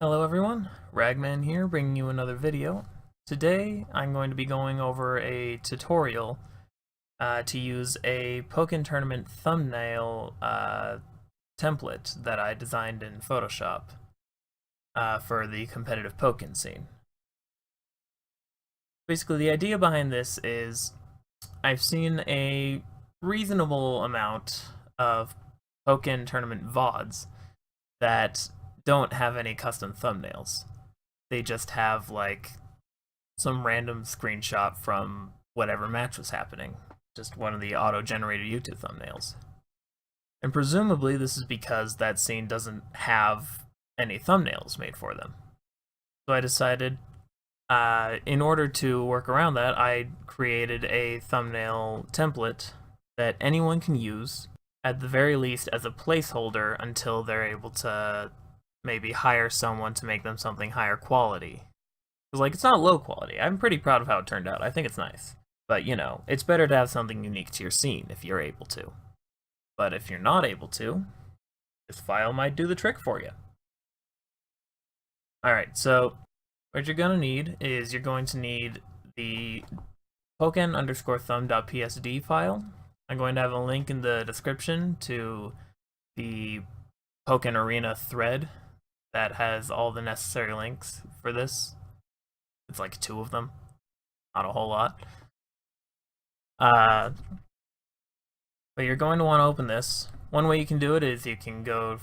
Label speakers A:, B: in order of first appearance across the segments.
A: Hello everyone, Ragman here, bringing you another video. Today I'm going to be going over a tutorial to use a Pokken Tournament Thumbnail template that I designed in Photoshop for the competitive Pokken scene. Basically, the idea behind this is I've seen a reasonable amount of Pokken Tournament VODs that don't have any custom thumbnails. They just have like some random screenshot from whatever match was happening, just one of the auto-generated YouTube thumbnails. And presumably this is because that scene doesn't have any thumbnails made for them. So I decided, in order to work around that, I created a thumbnail template that anyone can use, at the very least as a placeholder until they're able to maybe hire someone to make them something higher quality. Because, like, it's not low quality. I'm pretty proud of how it turned out. I think it's nice. But, you know, it's better to have something unique to your scene if you're able to. But if you're not able to, this file might do the trick for you. Alright, so what you're going to need is you're going to need the Pokken_thumb.psd file. I'm going to have a link in the description to the Pokken Arena thread that has all the necessary links for this. It's like 2 of them, not a whole lot. But you're going to want to open this. One way you can do it is you can go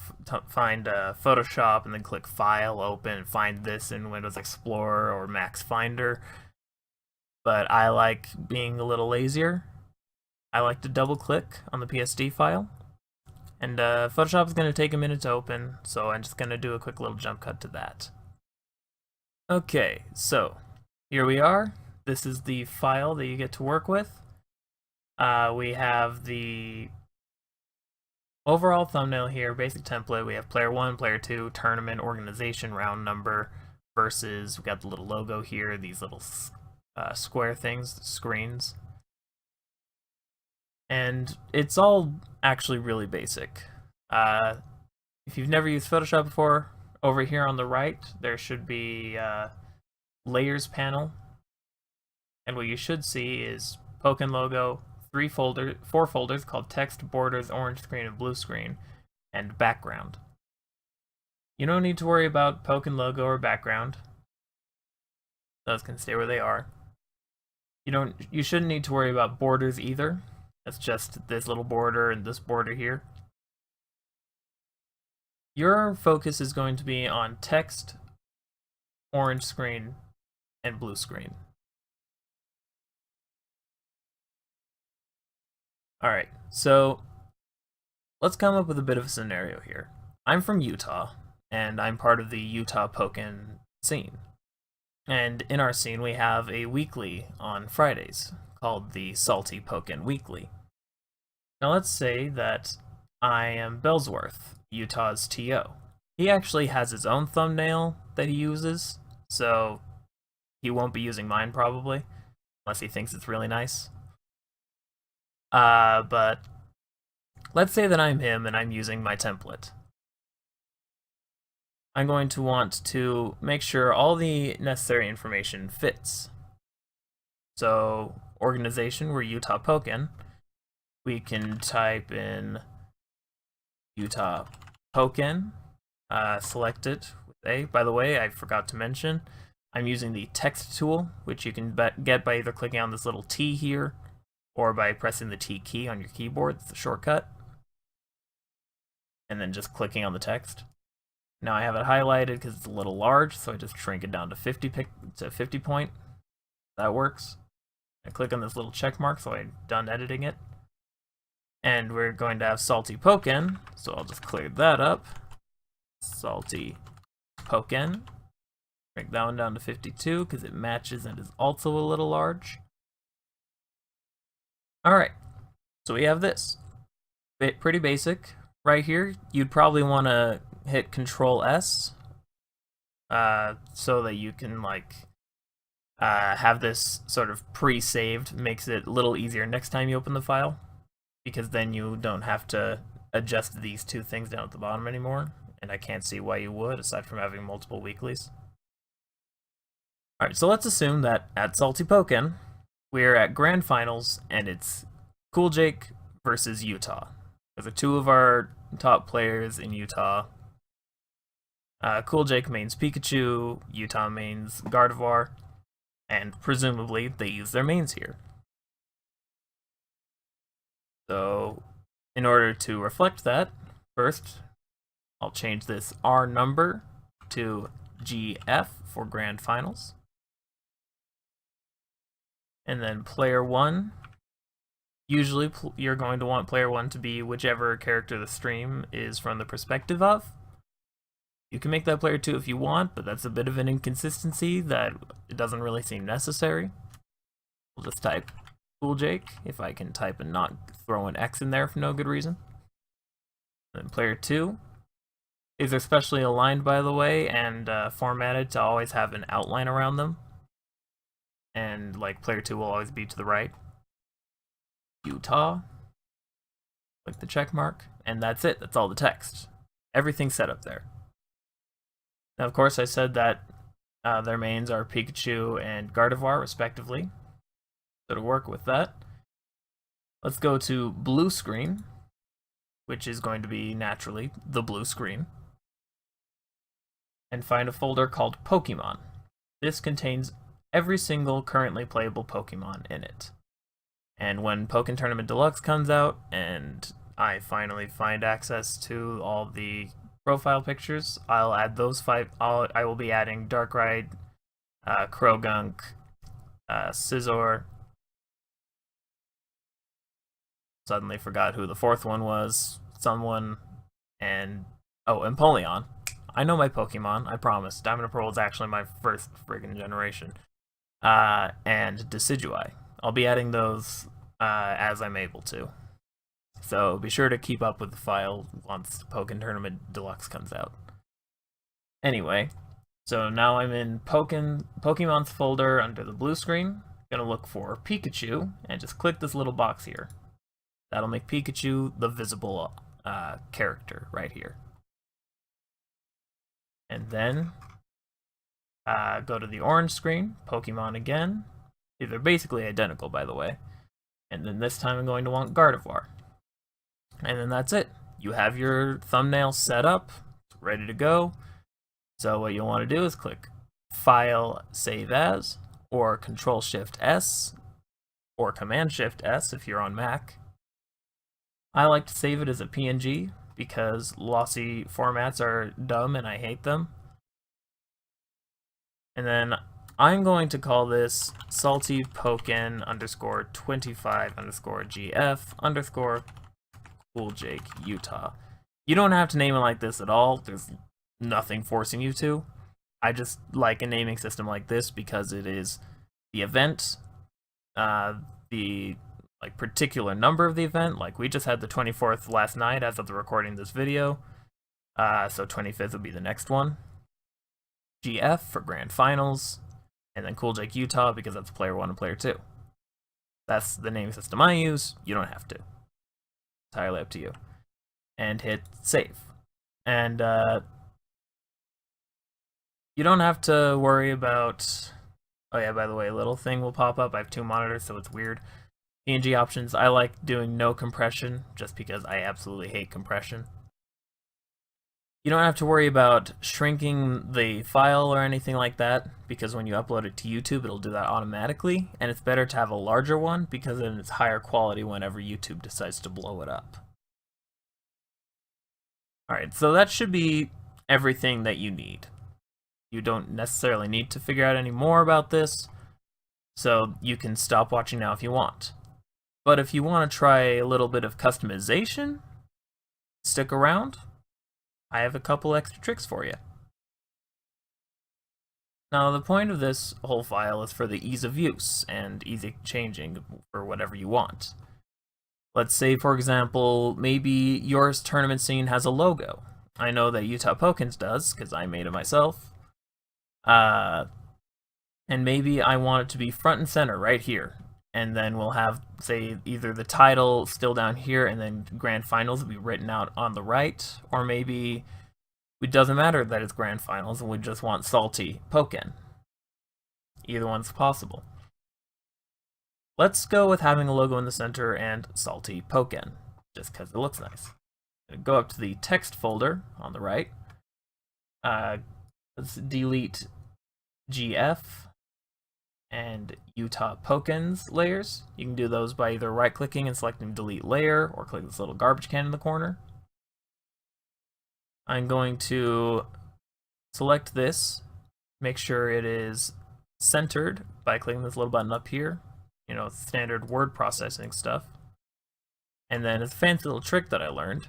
A: find Photoshop and then click File, Open, and find this in Windows Explorer or Max Finder. But I like being a little lazier. I like to double click on the PSD file. And Photoshop is going to take a minute to open, so I'm just going to do a quick little jump cut to that. Okay, so here we are. This is the file that you get to work with. We have the overall thumbnail here, basic template. We have player 1, player 2, tournament, organization, round number, versus. We got the little logo here, these little square things, screens. And it's all actually really basic. If you've never used Photoshop before, over here on the right, there should be Layers panel. And what you should see is Pokken logo, 4 folders called Text, Borders, Orange Screen, and Blue Screen, and Background. You don't need to worry about Pokken logo or background. Those can stay where they are. You shouldn't need to worry about borders either. It's just this little border and this border here. Your focus is going to be on text, orange screen, and blue screen. Alright, so let's come up with a bit of a scenario here. I'm from Utah, and I'm part of the Utah Pokken scene. And in our scene we have a weekly on Fridays, called the Salty Pokken Weekly. Now let's say that I am Bellsworth, Utah's TO. He actually has his own thumbnail that he uses, so he won't be using mine probably, unless he thinks it's really nice. But let's say that I'm him and I'm using my template. I'm going to want to make sure all the necessary information fits. So, organization, we're Utah Pokken. We can type in Utah Pokken, select it with A. By the way, I forgot to mention, I'm using the text tool, which you can get by either clicking on this little T here, or by pressing the T key on your keyboard. It's a shortcut. And then just clicking on the text. Now I have it highlighted because it's a little large, so I just shrink it down to 50 point. That works. I click on this little check mark so I'm done editing it. And we're going to have Salty Pokken, so I'll just clear that up. Salty Pokken. Break that one down to 52 because it matches and is also a little large. Alright, so we have this. Pretty basic. Right here, you'd probably want to hit Control S so that you can have this sort of pre-saved. Makes it a little easier next time you open the file, because then you don't have to adjust these 2 things down at the bottom anymore. and I can't see why you would, aside from having multiple weeklies. Alright, so let's assume that at Salty Pokken, we're at Grand Finals, and it's Cool Jake versus Utah. Those are two of our top players in Utah. Cool Jake mains Pikachu, Utah mains Gardevoir, and presumably they use their mains here. So, in order to reflect that, first, I'll change this R number to GF for Grand Finals. And then player 1, usually you're going to want player 1 to be whichever character the stream is from the perspective of. You can make that player 2 if you want, but that's a bit of an inconsistency that it doesn't really seem necessary. We'll just type Cool Jake, if I can type and not throw an X in there for no good reason. And then player 2. These are specially aligned, by the way, and formatted to always have an outline around them. And like player 2 will always be to the right. Utah. Click the check mark, and that's it. That's all the text. Everything's set up there. Now, of course, I said that their mains are Pikachu and Gardevoir, respectively. So to work with that, let's go to blue screen, which is going to be naturally the blue screen, and find a folder called Pokemon. This contains every single currently playable Pokemon in it. And when Pokken Tournament Deluxe comes out, and I finally find access to all the profile pictures, I'll add those 5. I will be adding Darkrai, Krogunk, Scizor. Suddenly forgot who the 4th one was. Someone, and Empoleon. I know my Pokemon, I promise. Diamond and Pearl is actually my first friggin' generation. And Decidueye. I'll be adding those as I'm able to. So be sure to keep up with the file once Pokken Tournament Deluxe comes out. Anyway, so now I'm in Pokemon's folder under the blue screen. Gonna look for Pikachu and just click this little box here. That'll make Pikachu the visible character right here. And then go to the orange screen, Pokemon again. These are basically identical, by the way. And then this time I'm going to want Gardevoir. And then that's it. You have your thumbnail set up, ready to go. So what you'll want to do is click File, Save As, or Control-Shift-S, or Command-Shift-S if you're on Mac. I like to save it as a PNG because lossy formats are dumb and I hate them. And then I'm going to call this Salty Pokken _25_GF_ Cool Jake Utah. You don't have to name it like this at all. There's nothing forcing you to. I just like a naming system like this because it is the event, the particular number of the event. Like we just had the 24th last night as of the recording of this video. So 25th will be the next one. GF for Grand Finals, and then Cool Jake Utah because that's player 1 and player 2. That's the naming system I use. You don't have to. Entirely up to you. And hit save. And you don't have to worry about... Oh yeah, by the way, a little thing will pop up. I have 2 monitors, so it's weird. PNG options, I like doing no compression, just because I absolutely hate compression. You don't have to worry about shrinking the file or anything like that, because when you upload it to YouTube, it'll do that automatically, and it's better to have a larger one, because then it's higher quality whenever YouTube decides to blow it up. Alright, so that should be everything that you need. You don't necessarily need to figure out any more about this, so you can stop watching now if you want. But if you want to try a little bit of customization, stick around. I have a couple extra tricks for you. Now, the point of this whole file is for the ease of use and easy changing for whatever you want. Let's say, for example, maybe your tournament scene has a logo. I know that Utah Pokkens does, because I made it myself. And maybe I want it to be front and center right here. And then we'll have, say, either the title still down here and then Grand Finals will be written out on the right, or maybe It doesn't matter that it's grand finals and we just want salty Pokken. Either one's possible. Let's go with having a logo in the center and salty Pokken, just because it looks nice. Go up to the text folder on the right. Let's delete GF and Utah Pokkens layers. You can do those by either right-clicking and selecting delete layer, or click this little garbage can in the corner. I'm going to select this, make sure it is centered by clicking this little button up here. You know, standard word processing stuff. And then it's a fancy little trick that I learned.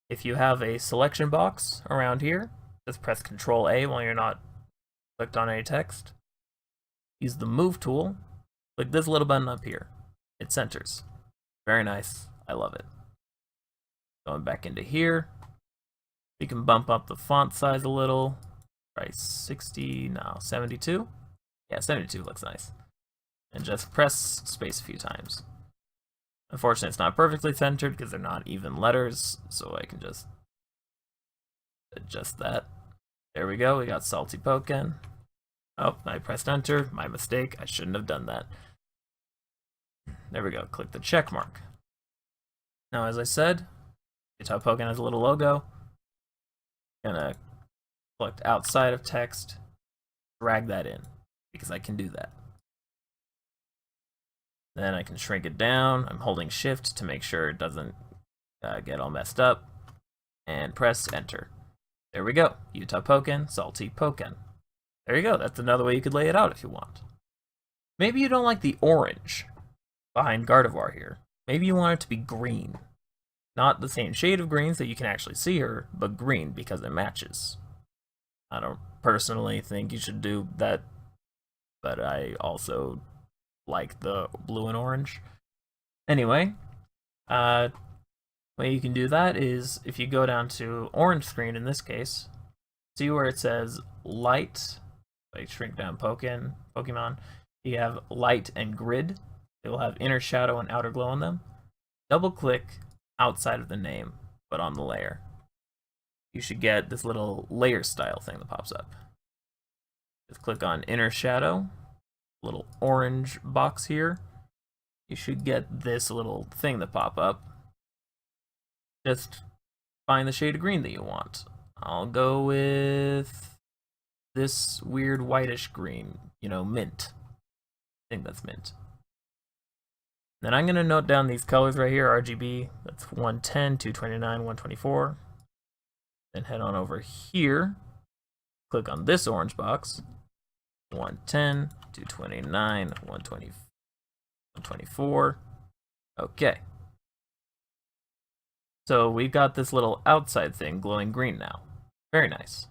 A: If you have a selection box around here, just press Control A while you're not clicked on any text. Use the Move tool, click this little button up here. It centers. Very nice. I love it. Going back into here, we can bump up the font size a little. Try 60, no, 72. Yeah, 72 looks nice. And just press space a few times. Unfortunately, it's not perfectly centered because they're not even letters, so I can just adjust that. There we go, we got Salty Pokken. Oh, I pressed enter, my mistake, I shouldn't have done that. There we go, click the check mark. Now, as I said, Utah Pokken has a little logo. Gonna select outside of text, drag that in, because I can do that. Then I can shrink it down. I'm holding shift to make sure it doesn't get all messed up. And press enter. There we go. Utah Pokken, Salty Pokken. There you go. That's another way you could lay it out if you want. Maybe you don't like the orange behind Gardevoir here. Maybe you want it to be green. Not the same shade of green so you can actually see her, but green because it matches. I don't personally think you should do that, but I also like the blue and orange. Anyway, way you can do that is if you go down to orange screen in this case, see where it says light, like shrink down Pokemon, you have light and grid. It will have inner shadow and outer glow on them. Double click outside of the name, but on the layer. You should get this little layer style thing that pops up. Just click on inner shadow, little orange box here. You should get this little thing that pop up. Just find the shade of green that you want. I'll go with this weird whitish green, you know, mint. I think that's mint. Then I'm going to note down these colors right here, RGB. That's 110, 229, 124. Then head on over here. Click on this orange box. 110, 229, 120, 124. Okay. So we've got this little outside thing glowing green now. Very nice.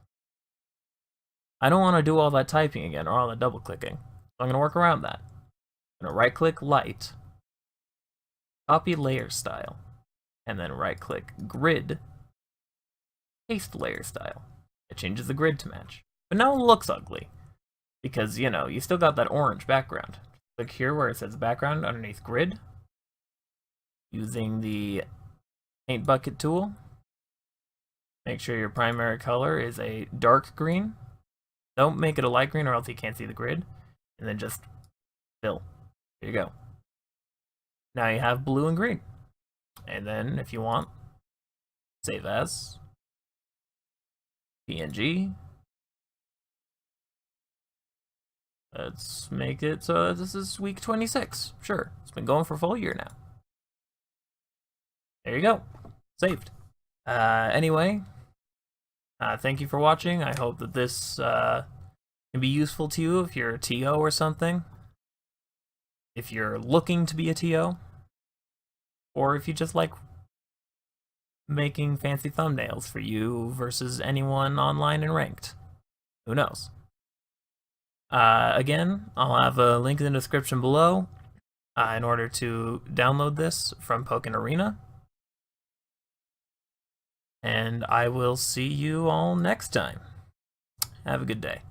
A: I don't want to do all that typing again or all that double clicking. So I'm going to work around that. I'm going to right click light, copy layer style, and then right click grid, paste layer style. It changes the grid to match. But now it looks ugly. Because, you know, you still got that orange background. Click here where it says background underneath grid. Using the paint bucket tool. Make sure your primary color is a dark green. Don't make it a light green or else you can't see the grid. And then just fill. There you go. Now you have blue and green. And then if you want, save as PNG. Let's make it so this is week 26. Sure, it's been going for a full year now. There you go, saved. Anyway, thank you for watching. I hope that this can be useful to you if you're a TO or something. If you're looking to be a TO. Or if you just like making fancy thumbnails for you versus anyone online and ranked. Who knows? Again, I'll have a link in the description below in order to download this from Pokken Arena. And I will see you all next time. Have a good day.